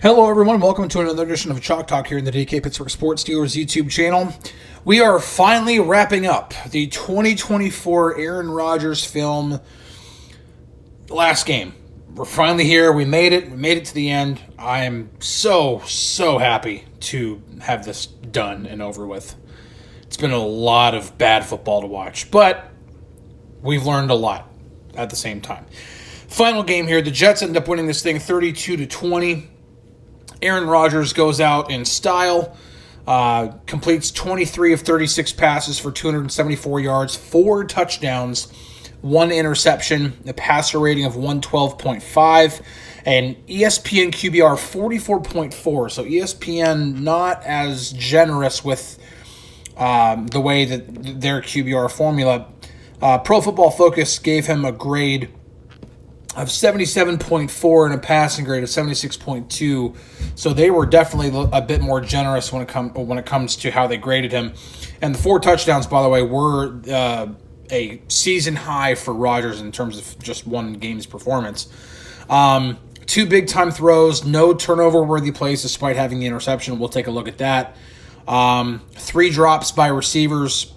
Hello, everyone. Welcome to another edition of Chalk Talk here in the DK Pittsburgh Sports Steelers YouTube channel. We are finally wrapping up the 2024 Aaron Rodgers film. Last game. We're finally here. We made it. We made it to the end. I am so happy to have this done and over with. It's been a lot of bad football to watch, but we've learned a lot at the same time. Final game here. The Jets end up winning this thing 32-20. Aaron Rodgers goes out in style, completes 23 of 36 passes for 274 yards, 4 touchdowns, 1 interception, a passer rating of 112.5, and ESPN QBR 44.4. So ESPN not as generous with the way that their QBR formula. Pro Football Focus gave him a grade of 77.4 and a passing grade of 76.2. So they were definitely a bit more generous when it comes to how they graded him. And the 4 touchdowns, by the way, were a season high for Rodgers in terms of just one game's performance. 2 big-time throws, no turnover-worthy plays despite having the interception. We'll take a look at that. 3 drops by receivers,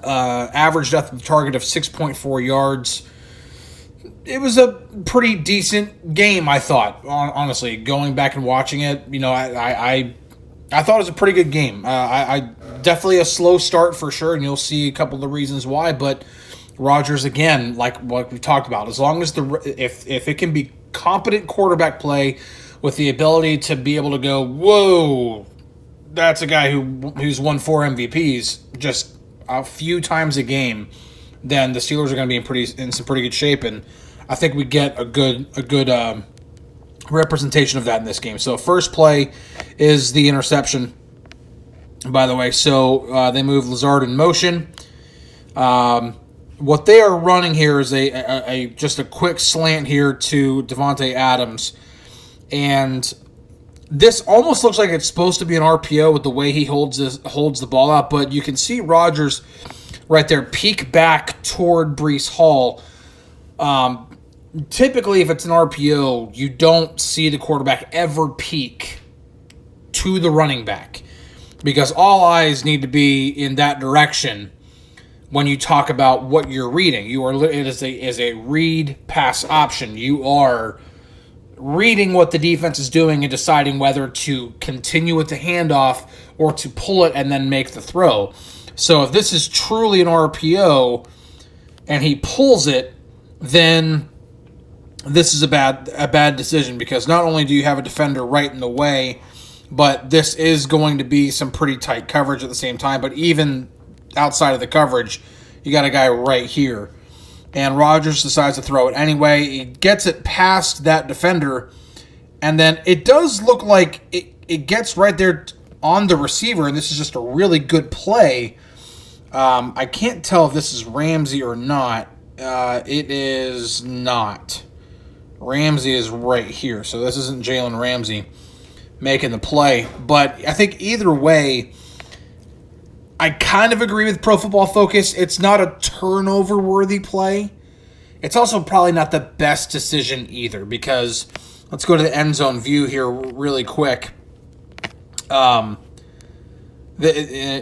average depth of target of 6.4 yards. It was a pretty decent game, I thought, honestly. Going back and watching it, I thought it was a pretty good game. I definitely a slow start for sure, and you'll see a couple of the reasons why. But Rodgers, again, like what we talked about, as long as if it can be competent quarterback play with the ability to be able to go, whoa, that's a guy who's won 4 MVPs just a few times a game, then the Steelers are going to be in some pretty good shape, and I think we get a good representation of that in this game. So first play is the interception, by the way. So they move Lazard in motion. What they are running here is just a quick slant here to Davante Adams, and this almost looks like it's supposed to be an RPO with the way he holds the ball out, but you can see Rodgers right there peek back toward Breece Hall. Typically, if it's an RPO, you don't see the quarterback ever peek to the running back because all eyes need to be in that direction when you talk about what you're reading. It is a read pass option. You are reading what the defense is doing and deciding whether to continue with the handoff or to pull it and then make the throw. So if this is truly an RPO and he pulls it, then this is a bad decision because not only do you have a defender right in the way, but this is going to be some pretty tight coverage at the same time. But even outside of the coverage, you got a guy right here. And Rodgers decides to throw it anyway. He gets it past that defender, and then it does look like it gets right there on the receiver, and this is just a really good play. I can't tell if this is Ramsey or not. It is not. Ramsey is right here, so this isn't Jalen Ramsey making the play. But I think either way, I kind of agree with Pro Football Focus. It's not a turnover-worthy play. It's also probably not the best decision either because let's go to the end zone view here really quick. It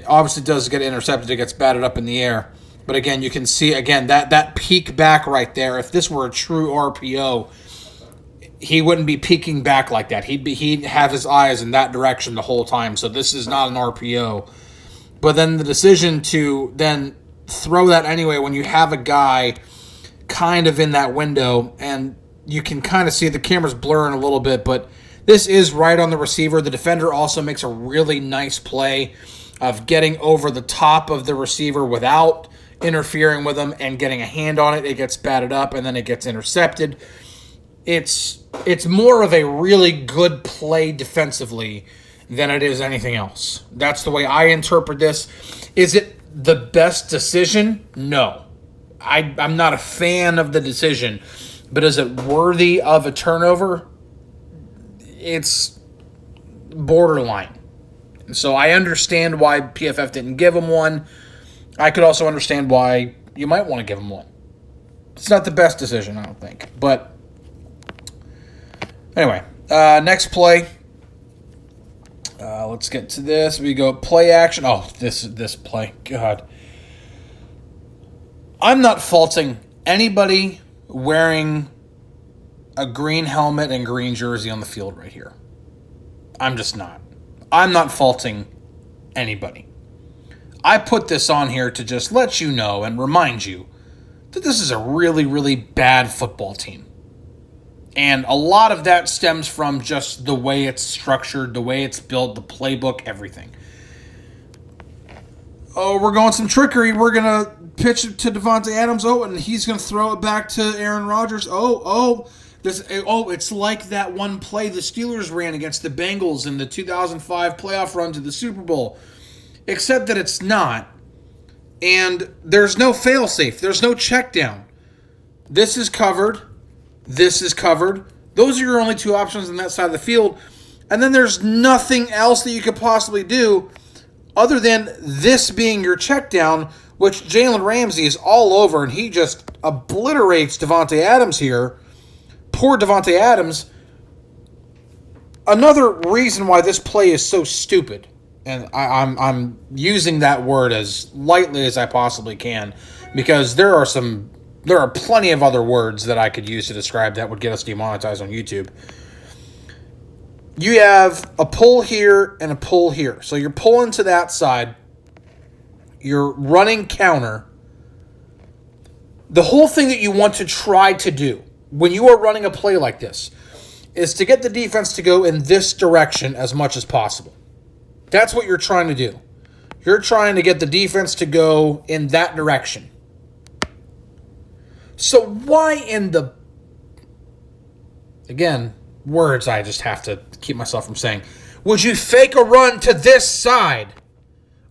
obviously does get intercepted. It gets batted up in the air. But again, you can see, again, that peek back right there. If this were a true RPO, he wouldn't be peeking back like that. He'd have his eyes in that direction the whole time. So this is not an RPO. But then the decision to then throw that anyway when you have a guy kind of in that window, and you can kind of see the camera's blurring a little bit, but this is right on the receiver. The defender also makes a really nice play of getting over the top of the receiver without interfering with him and getting a hand on it. It gets batted up, and then it gets intercepted. It's more of a really good play defensively than it is anything else. That's the way I interpret this. Is it the best decision? No. I'm not a fan of the decision, but is it worthy of a turnover? It's borderline. So I understand why PFF didn't give him one. I could also understand why you might want to give him one. It's not the best decision, I don't think. But anyway, Next play. Let's get to this. We go play action. Oh, this play. God. I'm not faulting anybody wearing a green helmet and green jersey on the field right here. I'm just not. I'm not faulting anybody. I put this on here to just let you know and remind you that this is a really, really bad football team. And a lot of that stems from just the way it's structured, the way it's built, the playbook, everything. Oh, we're going some trickery. We're going to pitch it to Davante Adams. Oh, and he's going to throw it back to Aaron Rodgers. It's like that one play the Steelers ran against the Bengals in the 2005 playoff run to the Super Bowl. Except that it's not. And there's no fail-safe. There's no check down. This is covered. This is covered. Those are your only two options on that side of the field. And then there's nothing else that you could possibly do other than this being your check down, which Jalen Ramsey is all over, and he just obliterates Davante Adams here. Poor Davante Adams. Another reason why this play is so stupid, and I'm using that word as lightly as I possibly can, because there are plenty of other words that I could use to describe that would get us demonetized on YouTube. You have a pull here and a pull here. So you're pulling to that side. You're running counter. The whole thing that you want to try to do when you are running a play like this is to get the defense to go in this direction as much as possible. That's what you're trying to do. You're trying to get the defense to go in that direction. So why in the... Again, words I just have to keep myself from saying. Would you fake a run to this side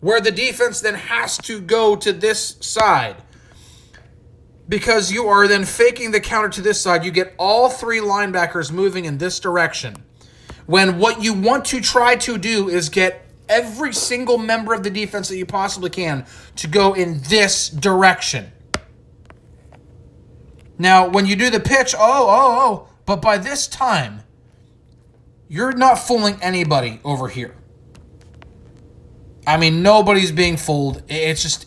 where the defense then has to go to this side? Because you are then faking the counter to this side. You get all three linebackers moving in this direction. When what you want to try to do is get every single member of the defense that you possibly can to go in this direction. Now, when you do the pitch, but by this time, you're not fooling anybody over here. I mean, nobody's being fooled. This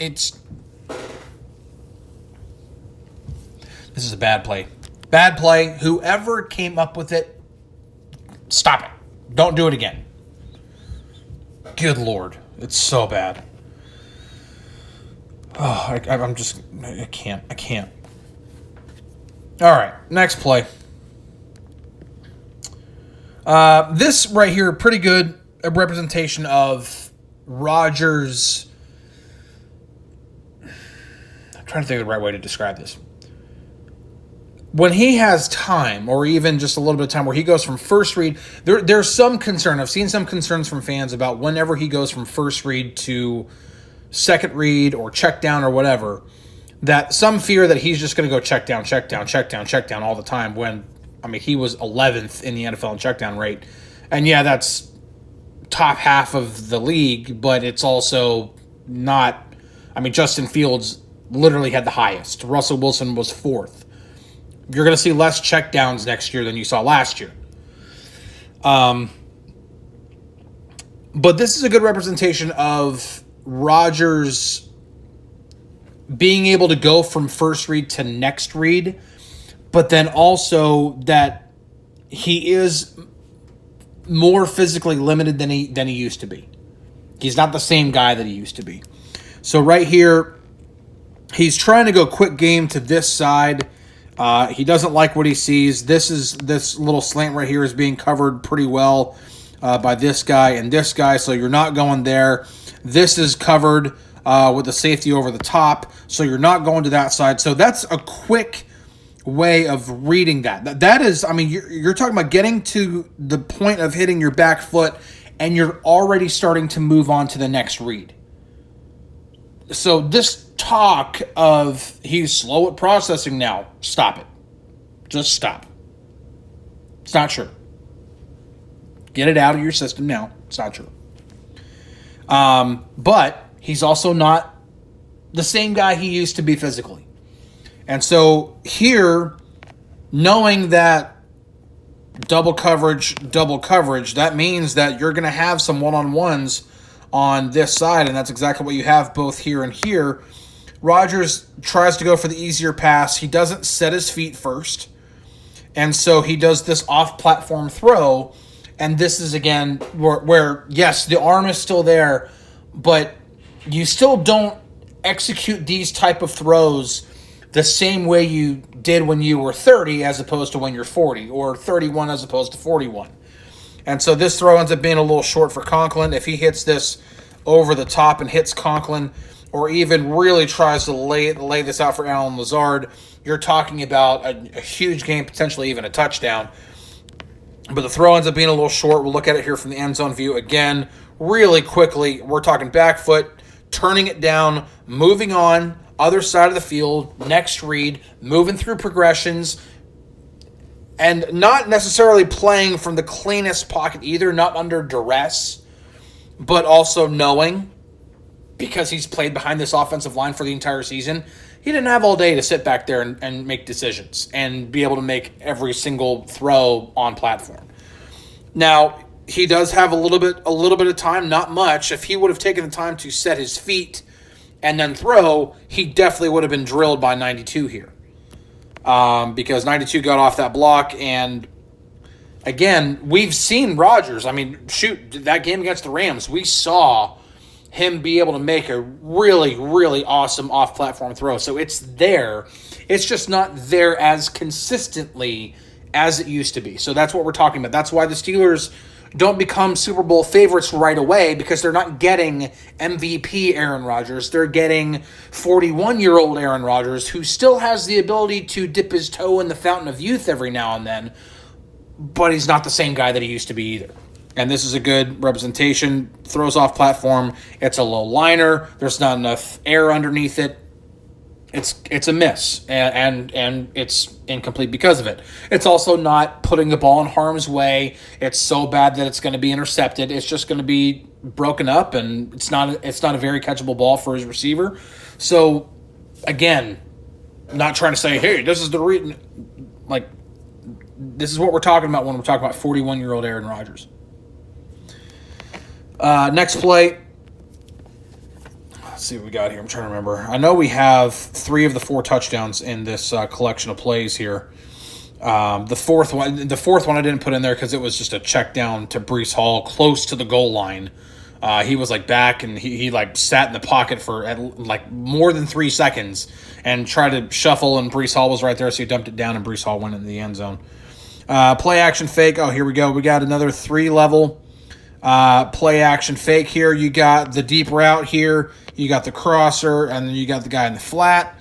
is a bad play. Bad play. Whoever came up with it, stop it. Don't do it again. Good Lord. It's so bad. Oh, I can't. All right, next play. This right here, pretty good representation of Rodgers. I'm trying to think of the right way to describe this. When he has time, or even just a little bit of time where he goes from first read, there's some concern. I've seen some concerns from fans about whenever he goes from first read to second read or check down or whatever, that some fear that he's just going to go check down all the time when, I mean, he was 11th in the NFL in check down rate. And yeah, that's top half of the league, but it's also not, I mean, Justin Fields literally had the highest. Russell Wilson was 4th. You're going to see less checkdowns next year than you saw last year. But this is a good representation of Rodgers being able to go from first read to next read, but then also that he is more physically limited than he used to be. He's not the same guy that he used to be. So right here, he's trying to go quick game to this side. He doesn't like what he sees. This little slant right here is being covered pretty well by this guy and this guy, so you're not going there. This is covered with the safety over the top, so you're not going to that side. So that's a quick way of reading that. That is, I mean, you're talking about getting to the point of hitting your back foot, and you're already starting to move on to the next read. So this talk of he's slow at processing now, stop it. Just stop. It's not true. Get it out of your system now. It's not true. But he's also not the same guy he used to be physically. And so here, knowing that double coverage, double coverage. That means that you're going to have some one-on-ones on this side, and that's exactly what you have both here and here. Rodgers tries to go for the easier pass. He doesn't set his feet first, and so he does this off-platform throw, and this is, again, where yes, the arm is still there, but you still don't execute these type of throws the same way you did when you were 30 as opposed to when you're 40, or 31 as opposed to 41. And so this throw ends up being a little short for Conklin. If he hits this over the top and hits Conklin, or even really tries to lay this out for Allen Lazard, you're talking about a huge game, potentially even a touchdown. But the throw ends up being a little short. We'll look at it here from the end zone view again really quickly. We're talking back foot, turning it down, moving on, other side of the field, next read, moving through progressions, and not necessarily playing from the cleanest pocket either, not under duress, but also knowing, because he's played behind this offensive line for the entire season, he didn't have all day to sit back there and make decisions and be able to make every single throw on platform. Now, he does have a little bit of time, not much. If he would have taken the time to set his feet and then throw, he definitely would have been drilled by 92 here. Because 92 got off that block, and again, we've seen Rodgers. I mean, shoot, that game against the Rams, we saw him be able to make a really, really awesome off-platform throw. So it's there. It's just not there as consistently as it used to be. So that's what we're talking about. That's why the Steelers don't become Super Bowl favorites right away, because they're not getting MVP Aaron Rodgers. They're getting 41-year-old Aaron Rodgers, who still has the ability to dip his toe in the fountain of youth every now and then, but he's not the same guy that he used to be either. And this is a good representation. Throws off platform. It's a low liner. There's not enough air underneath it. It's a miss, and it's incomplete because of it. It's also not putting the ball in harm's way. It's so bad that it's going to be intercepted. It's just going to be broken up, and it's not a very catchable ball for his receiver. So, again, not trying to say, hey, this is the reason. Like, this is what we're talking about when we're talking about 41-year-old Aaron Rodgers. Next play. Let's see what we got here. I'm trying to remember. I know we have 3 of the 4 touchdowns in this collection of plays here. The fourth one I didn't put in there because it was just a check down to Breece Hall close to the goal line. He was like back, and he like sat in the pocket for like more than 3 seconds and tried to shuffle, and Breece Hall was right there, so he dumped it down, and Breece Hall went into the end zone. Play action fake. Oh, here we go. We got another 3-level play action fake here. You got the deep route here. You got the crosser, and then you got the guy in the flat.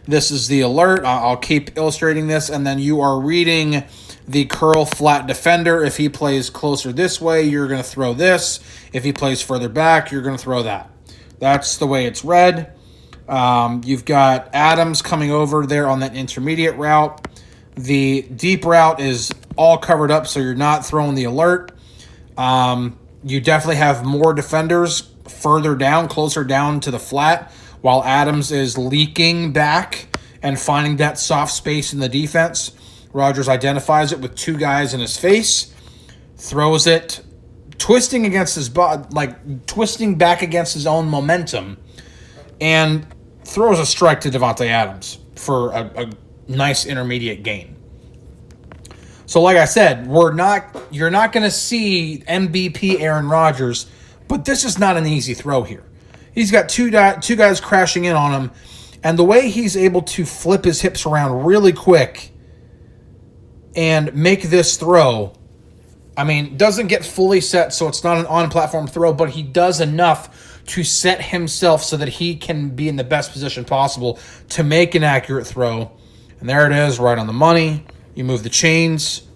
This is the alert. I'll keep illustrating this, and then you are reading the curl flat defender. If he plays closer this way, you're going to throw this. If he plays further back, you're going to throw that. That's the way it's read. You've got Adams coming over there on that intermediate route. The deep route is all covered up, so you're not throwing the alert. You definitely have more defenders further down, closer down to the flat, while Adams is leaking back and finding that soft space in the defense. Rodgers identifies it with 2 guys in his face, throws it, twisting against his twisting back against his own momentum, and throws a strike to Davante Adams for a nice intermediate gain. So like I said, you're not going to see MVP Aaron Rodgers, but this is not an easy throw here. He's got two guys crashing in on him, and the way he's able to flip his hips around really quick and make this throw, I mean, doesn't get fully set, so it's not an on-platform throw, but he does enough to set himself so that he can be in the best position possible to make an accurate throw. And there it is, right on the money. You move the chains.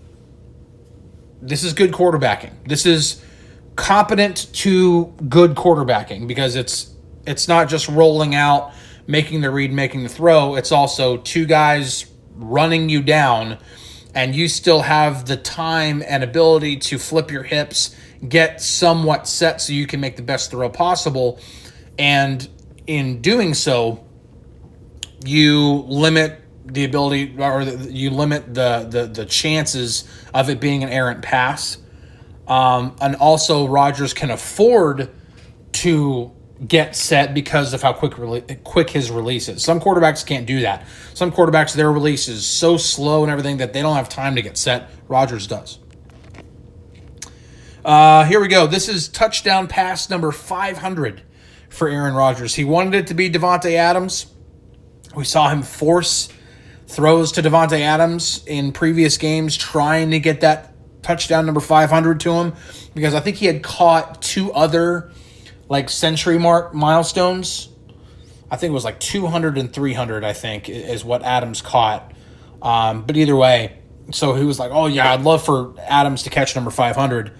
This is good quarterbacking. This is competent to good quarterbacking, because it's not just rolling out, making the read, making the throw. It's also 2 guys running you down, and you still have the time and ability to flip your hips, get somewhat set so you can make the best throw possible. And in doing so, you limit the ability, or you limit the chances of it being an errant pass. And also Rodgers can afford to get set because of how quick his release is. Some quarterbacks can't do that. Some quarterbacks, their release is so slow and everything that they don't have time to get set. Rodgers does. Here we go. This is touchdown pass number 500 for Aaron Rodgers. He wanted it to be Davante Adams. We saw him force throws to Davante Adams in previous games, trying to get that touchdown number 500 to him, because I think he had caught two other century mark milestones. I think it was 200 and 300, I think, is what Adams caught. But either way, so he was like, oh yeah, I'd love for Adams to catch number 500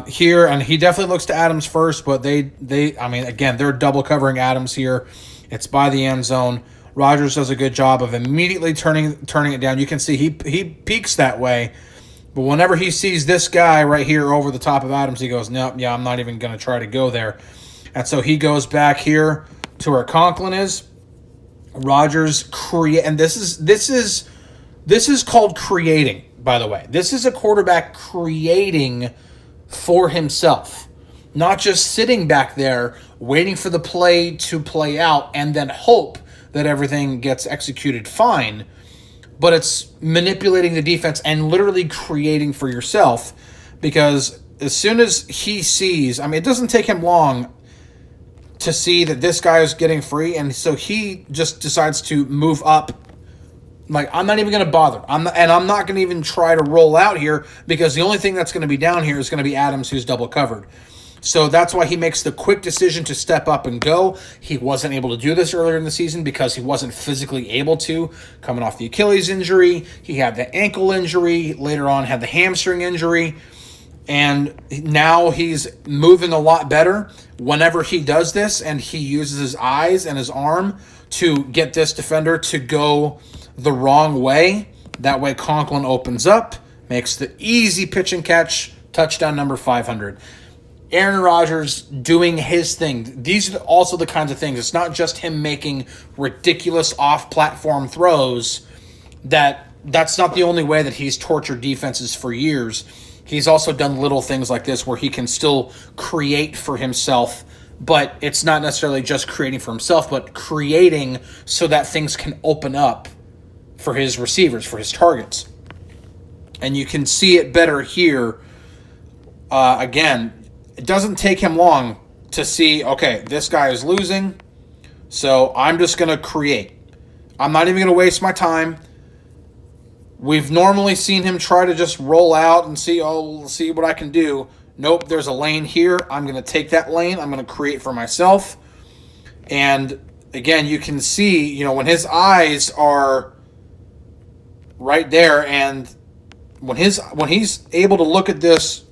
here. And he definitely looks to Adams first, but again, they're double covering Adams here. It's by the end zone. Rodgers does a good job of immediately turning it down. You can see he peeks that way. But whenever he sees this guy right here over the top of Adams, he goes, nope, yeah, I'm not even going to try to go there. And so he goes back here to where Conklin is. Rodgers and this is called creating, by the way. This is a quarterback creating for himself, not just sitting back there waiting for the play to play out and then hope that everything gets executed fine. But it's manipulating the defense and literally creating for yourself, because as soon as he sees, it doesn't take him long to see that this guy is getting free, and so he just decides to move up. I'm not even going to bother. I'm not going to even try to roll out here, because the only thing that's going to be down here is going to be Adams, who's double covered. So that's why he makes the quick decision to step up and go. He wasn't able to do this earlier in the season because he wasn't physically able to, coming off the Achilles injury. He had the ankle injury, later on had the hamstring injury, and now he's moving a lot better whenever he does this, and he uses his eyes and his arm to get this defender to go the wrong way. That way Conklin opens up, makes the easy pitch and catch, touchdown number 500. Aaron Rodgers doing his thing. These are also the kinds of things. It's not just him making ridiculous off-platform throws. That's not the only way that he's tortured defenses for years. He's also done little things like this where he can still create for himself, but it's not necessarily just creating for himself, but creating so that things can open up for his receivers, for his targets. And you can see it better here. Again, it doesn't take him long to see, okay, this guy is losing, so I'm just going to create. I'm not even going to waste my time. We've normally seen him try to just roll out and see what I can do. Nope, there's a lane here. I'm going to take that lane. I'm going to create for myself. And again, you can see, when his eyes are right there, and when he's able to look at this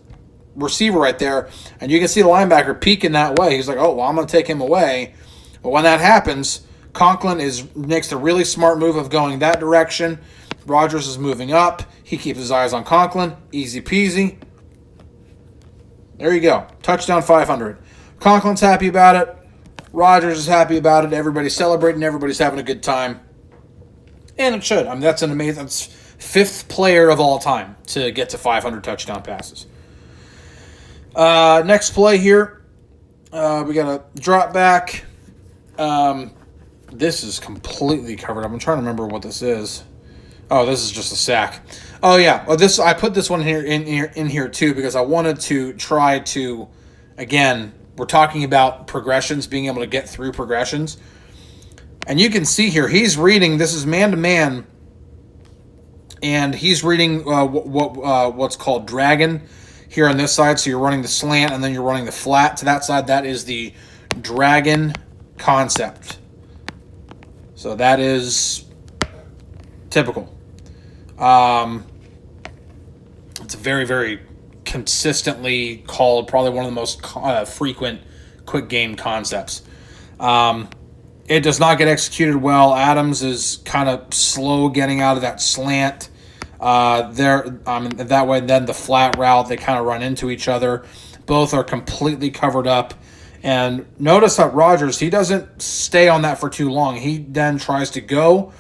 receiver right there, and you can see the linebacker peeking that way. He's like, oh, well, I'm going to take him away. But when that happens, Conklin makes the really smart move of going that direction. Rodgers is moving up. He keeps his eyes on Conklin. Easy peasy. There you go. Touchdown 500. Conklin's happy about it. Rodgers is happy about it. Everybody's celebrating. Everybody's having a good time. And it should. That's an amazing. That's fifth player of all time to get to 500 touchdown passes. Next play here, we got a drop back. This is completely covered up. I'm trying to remember what this is. Oh, this is just a sack. Oh yeah, well, I put this one in here too because I wanted to try to, again, we're talking about progressions, being able to get through progressions, and you can see here he's reading. This is man to man, and he's reading what's called dragon here on this side. So you're running the slant and then you're running the flat to that side. That is the dragon concept. So that is typical. It's very, very consistently called, probably one of the most frequent quick game concepts. It does not get executed well. Adams is kind of slow getting out of that slant. That way, then the flat route, they kind of run into each other. Both are completely covered up. And notice that Rodgers, he doesn't stay on that for too long. He then tries to go.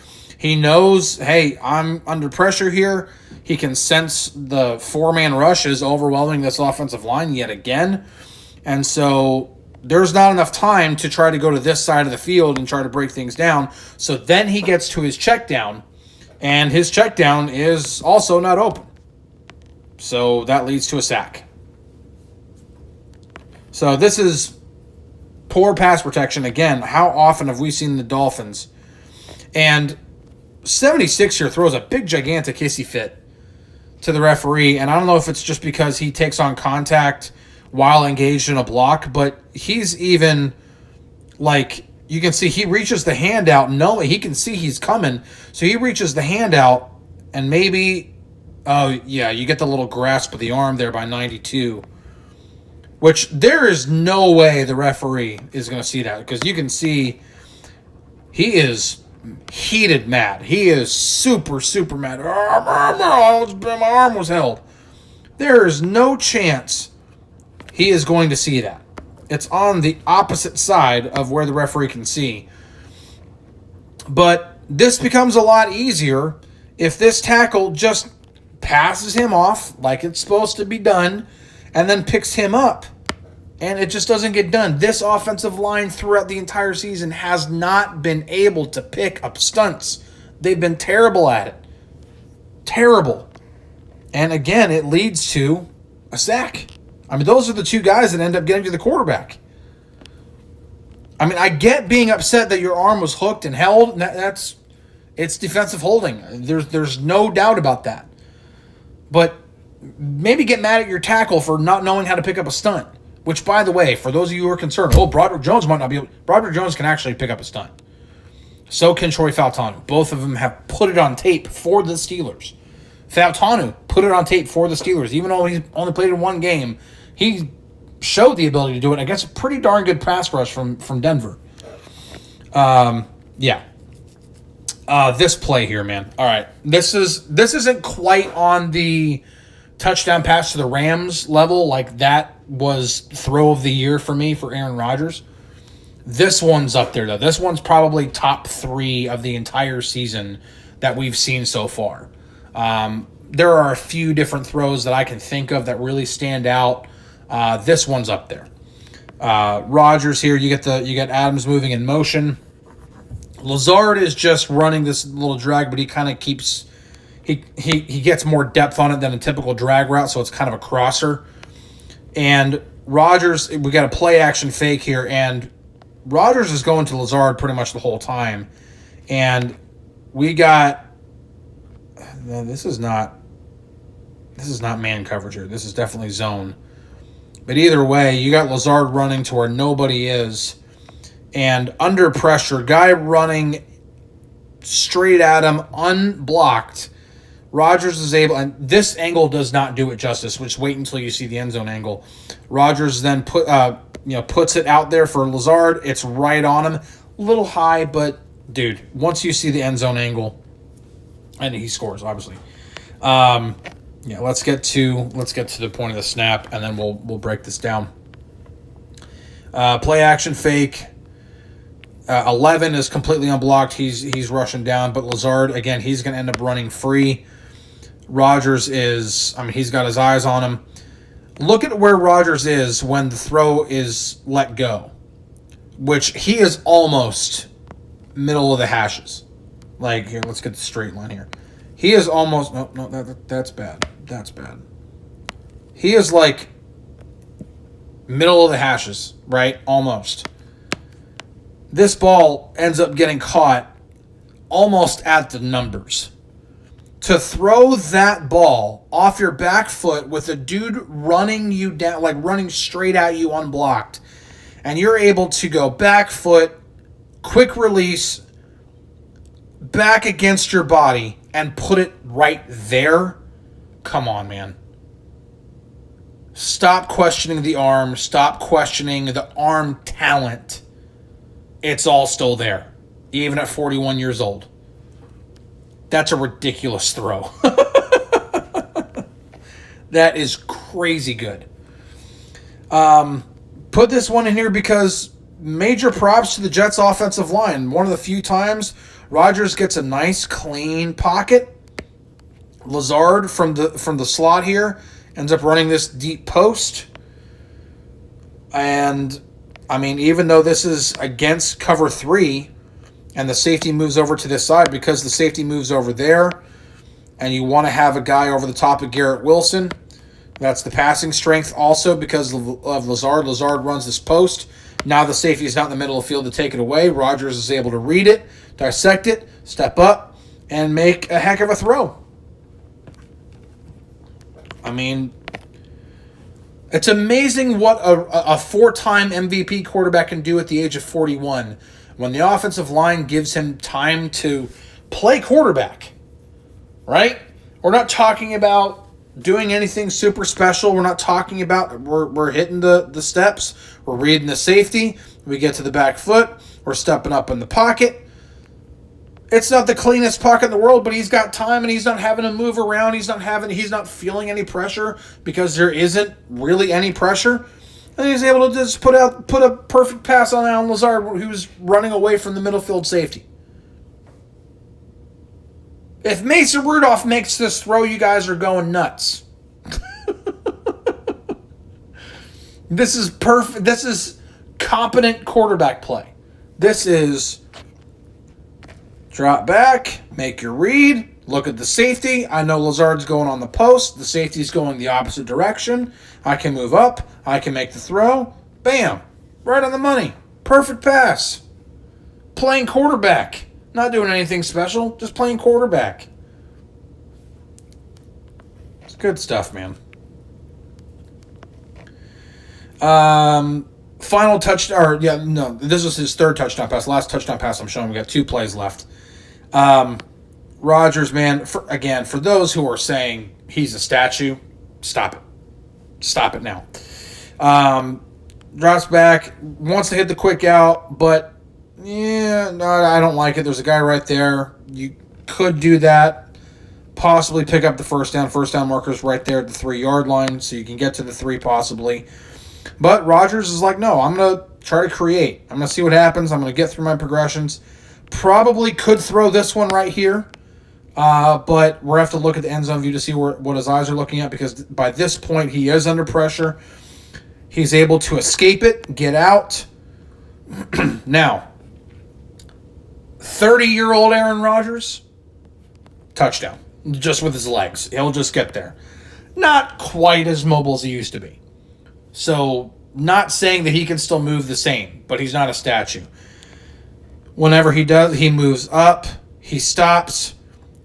He knows, hey, I'm under pressure here. He can sense the four-man rush is overwhelming this offensive line yet again. And so there's not enough time to try to go to this side of the field and try to break things down. So then he gets to his check down, and his check down is also not open. So that leads to a sack. So this is poor pass protection. Again, how often have we seen the Dolphins? And 76 here throws a big, gigantic hissy fit to the referee. And I don't know if it's just because he takes on contact while engaged in a block, but he's even, like, you can see he reaches the hand out knowing he can see he's coming. So he reaches the hand out, and maybe, oh, yeah, you get the little grasp of the arm there by 92. Which there is no way the referee is going to see that, because you can see he is heated mad. He is super, super mad. My arm was held. There is no chance he is going to see that. It's on the opposite side of where the referee can see. But this becomes a lot easier if this tackle just passes him off like it's supposed to be done and then picks him up. And it just doesn't get done. This offensive line throughout the entire season has not been able to pick up stunts. They've been terrible at it. Terrible. And again, it leads to a sack. I mean, those are the two guys that end up getting to the quarterback. I mean, I get being upset that your arm was hooked and held. It's defensive holding. There's no doubt about that. But maybe get mad at your tackle for not knowing how to pick up a stunt. Which, by the way, for those of you who are concerned, Broderick Jones might not be able. Broderick Jones can actually pick up a stunt. So can Troy Fautanu. Both of them have put it on tape for the Steelers. Fautanu put it on tape for the Steelers. Even though he's only played in one game, he showed the ability to do it against a pretty darn good pass rush from Denver. Yeah. This play here, man. All right. This isn't quite on the touchdown pass to the Rams level. Like, that was throw of the year for me for Aaron Rodgers. This one's up there, though. This one's probably top 3 of the entire season that we've seen so far. There are a few different throws that I can think of that really stand out. This one's up there. Rodgers here, you get Adams moving in motion. Lazard is just running this little drag, but he kind of keeps he gets more depth on it than a typical drag route, so it's kind of a crosser. And Rodgers, we got a play action fake here, and Rodgers is going to Lazard pretty much the whole time. And we got this is not man coverage here. This is definitely zone. But either way, you got Lazard running to where nobody is, and under pressure, guy running straight at him, unblocked. Rodgers is able, and this angle does not do it justice, which wait until you see the end zone angle. Rodgers then puts it out there for Lazard. It's right on him. A little high, but dude, once you see the end zone angle, and he scores, obviously. Let's get to the point of the snap, and then we'll break this down. Play action fake. 11 is completely unblocked. He's rushing down, but Lazard, again, he's going to end up running free. Rodgers he's got his eyes on him. Look at where Rodgers is when the throw is let go, which he is almost middle of the hashes. Like, here, let's get the straight line here. He is almost, that's bad. That's bad. He is like middle of the hashes, right? Almost. This ball ends up getting caught almost at the numbers. To throw that ball off your back foot with a dude running you down, like running straight at you unblocked, and you're able to go back foot, quick release, back against your body, and put it right there. Come on, man. Stop questioning the arm. Stop questioning the arm talent. It's all still there, even at 41 years old. That's a ridiculous throw. That is crazy good. Put this one in here because major props to the Jets' offensive line. One of the few times Rodgers gets a nice, clean pocket. Lazard from the slot here ends up running this deep post. And, I mean, even though this is against cover 3 and the safety moves over to this side, because the safety moves over there and you want to have a guy over the top of Garrett Wilson, that's the passing strength also because of Lazard. Lazard runs this post. Now the safety is not in the middle of the field to take it away. Rodgers is able to read it, dissect it, step up, and make a heck of a throw. I mean, it's amazing what a 4-time MVP quarterback can do at the age of 41 when the offensive line gives him time to play quarterback, right? We're not talking about doing anything super special. We're not talking about we're hitting the steps. We're reading the safety. We get to the back foot. We're stepping up in the pocket. It's not the cleanest pocket in the world, but he's got time and he's not having to move around. He's not feeling any pressure because there isn't really any pressure. And he's able to just put a perfect pass on Allen Lazard, who's running away from the middle field safety. If Mason Rudolph makes this throw, you guys are going nuts. This is perfect. This is competent quarterback play. This is drop back, make your read, look at the safety. I know Lazard's going on the post. The safety's going the opposite direction. I can move up. I can make the throw. Bam. Right on the money. Perfect pass. Playing quarterback. Not doing anything special. Just playing quarterback. It's good stuff, man. Final touchdown. This was his third touchdown pass. Last touchdown pass I'm showing. We got 2 plays left. Rodgers, man, for those who are saying he's a statue, stop it. Stop it now. Drops back, wants to hit the quick out, but no, I don't like it. There's a guy right there. You could do that. Possibly pick up the first down. First down marker's right there at the 3-yard line, so you can get to the 3 possibly. But Rodgers is like, no, I'm going to try to create. I'm going to see what happens. I'm going to get through my progressions. Probably could throw this one right here. But we're going to have to look at the end zone view to see what his eyes are looking at, because by this point he is under pressure. He's able to escape it, get out. Now, 30-year-old Aaron Rodgers, touchdown. Just with his legs. He'll just get there. Not quite as mobile as he used to be. So, not saying that he can still move the same, but he's not a statue. Whenever he does, he moves up, he stops.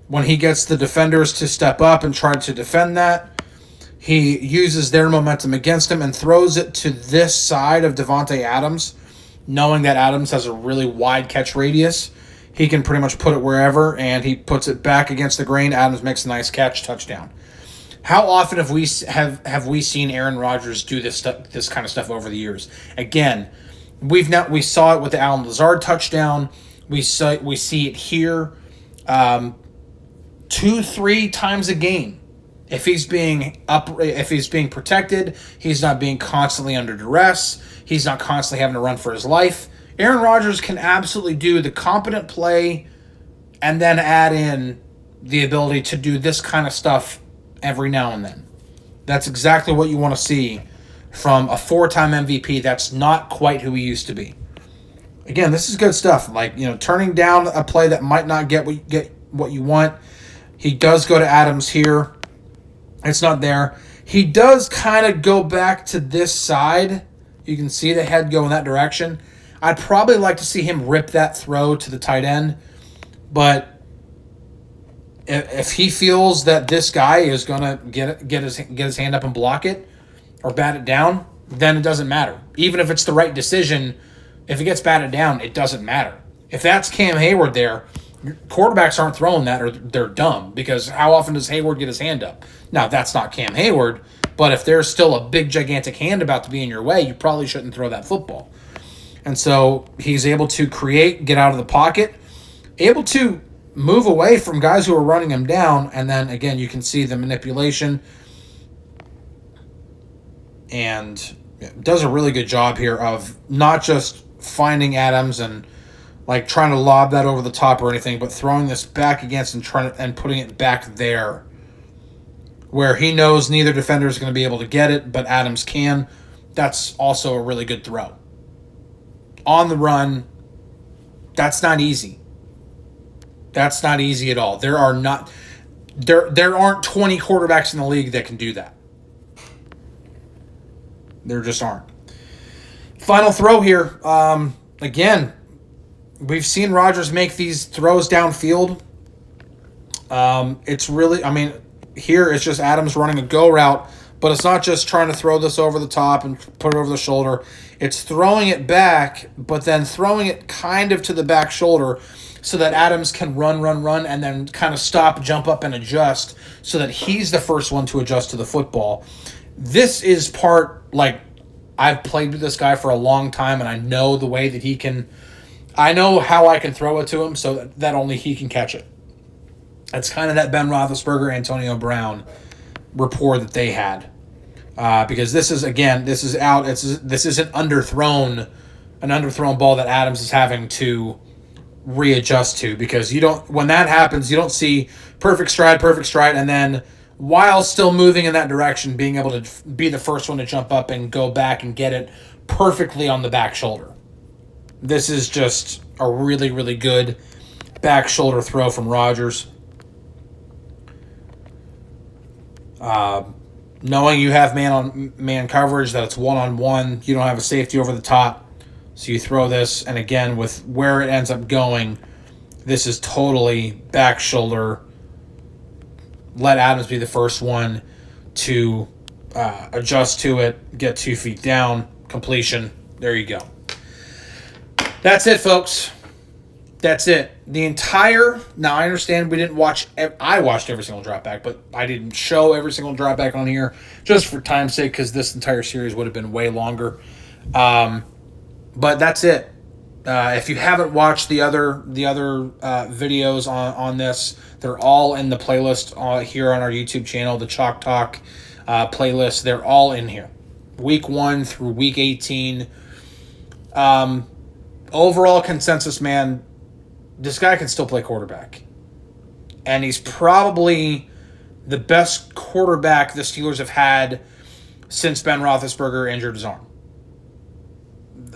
When he gets the defenders to step up and try to defend that, he uses their momentum against him and throws it to this side of Davante Adams, knowing that Adams has a really wide catch radius. He can pretty much put it wherever, and he puts it back against the grain. Adams makes a nice catch, touchdown. How often have we seen Aaron Rodgers do this kind of stuff over the years? Again, we saw it with the Allen Lazard touchdown. We see it here 2-3 times a game. If he's being protected, he's not being constantly under duress. He's not constantly having to run for his life. Aaron Rodgers can absolutely do the competent play and then add in the ability to do this kind of stuff every now and then. That's exactly what you want to see from a 4-time MVP that's not quite who he used to be. Again, this is good stuff. Like, turning down a play that might not get what you want. He does go to Adams here. It's not there. He does kind of go back to this side. You can see the head go in that direction. I'd probably like to see him rip that throw to the tight end, but if he feels that this guy is going to get his hand up and block it or bat it down, then it doesn't matter. Even if it's the right decision, if it gets batted down, it doesn't matter. If that's Cam Hayward there, quarterbacks aren't throwing that or they're dumb, because how often does Hayward get his hand up? Now, that's not Cam Hayward, but if there's still a big, gigantic hand about to be in your way, you probably shouldn't throw that football. And so he's able to create, get out of the pocket, able to move away from guys who are running him down, and then, again, you can see the manipulation, and does a really good job here of not just finding Adams and like trying to lob that over the top or anything, but throwing this back against and putting it back there, where he knows neither defender is going to be able to get it, but Adams can. That's also a really good throw. On the run, that's not easy. That's not easy at all. There aren't 20 quarterbacks in the league that can do that. There just aren't. Final throw here. Again, we've seen Rodgers make these throws downfield. It's really, here it's just Adams running a go route, but it's not just trying to throw this over the top and put it over the shoulder. It's throwing it back, but then throwing it kind of to the back shoulder so that Adams can run, and then kind of stop, jump up, and adjust so that he's the first one to adjust to the football. This is part, like, I've played with this guy for a long time, and I know the way that he can, I know how I can throw it to him so that only he can catch it. It's kind of that Ben Roethlisberger, Antonio Brown rapport that they had. Because this is an underthrown ball that Adams is having to readjust to, because when that happens, you don't see perfect stride, and then while still moving in that direction, being able to be the first one to jump up and go back and get it perfectly on the back shoulder. This is just a really, really good back shoulder throw from Rodgers. Knowing you have man-on-man coverage, that it's one-on-one, you don't have a safety over the top, so you throw this, and again, with where it ends up going, this is totally back shoulder. Let Adams be the first one to adjust to it, get 2 feet down, completion. There you go. That's it, folks. That's it. Now, I understand we didn't watch, I watched every single drop back, but I didn't show every single drop back on here just for time's sake, because this entire series would have been way longer. But that's it. If you haven't watched the other videos on this, they're all in the playlist here on our YouTube channel, the Chalk Talk playlist. They're all in here. Week 1 through week 18. Overall consensus, man, this guy can still play quarterback. And he's probably the best quarterback the Steelers have had since Ben Roethlisberger injured his arm.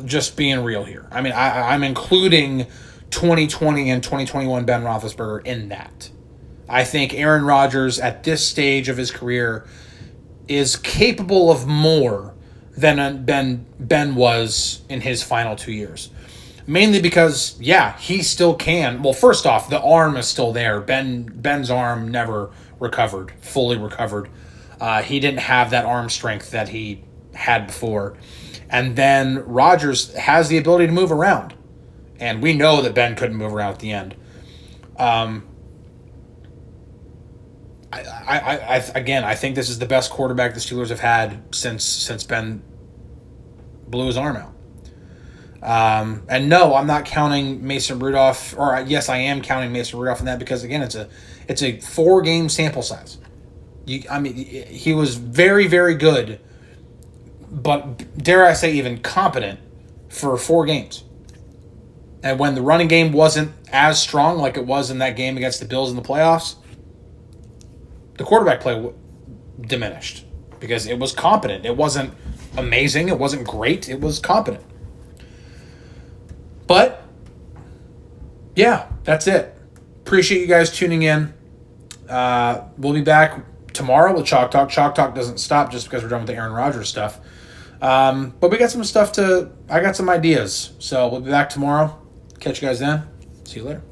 Just being real here. I'm including 2020 and 2021 Ben Roethlisberger in that. I think Aaron Rodgers at this stage of his career is capable of more than Ben was in his final 2 years. Mainly because, he still can. Well, first off, the arm is still there. Ben's arm never fully recovered. He didn't have that arm strength that he had before. And then Rodgers has the ability to move around. And we know that Ben couldn't move around at the end. I think this is the best quarterback the Steelers have had since Ben blew his arm out. And no, I'm not counting Mason Rudolph, or yes, I am counting Mason Rudolph in that, because again, it's a 4-game sample size. He was very, very good, but dare I say even competent for 4 games. And when the running game wasn't as strong like it was in that game against the Bills in the playoffs, the quarterback play diminished because it was competent. It wasn't amazing. It wasn't great. It was competent. But, that's it. Appreciate you guys tuning in. We'll be back tomorrow with Chalk Talk. Chalk Talk doesn't stop just because we're done with the Aaron Rodgers stuff. But we got some stuff I got some ideas. So we'll be back tomorrow. Catch you guys then. See you later.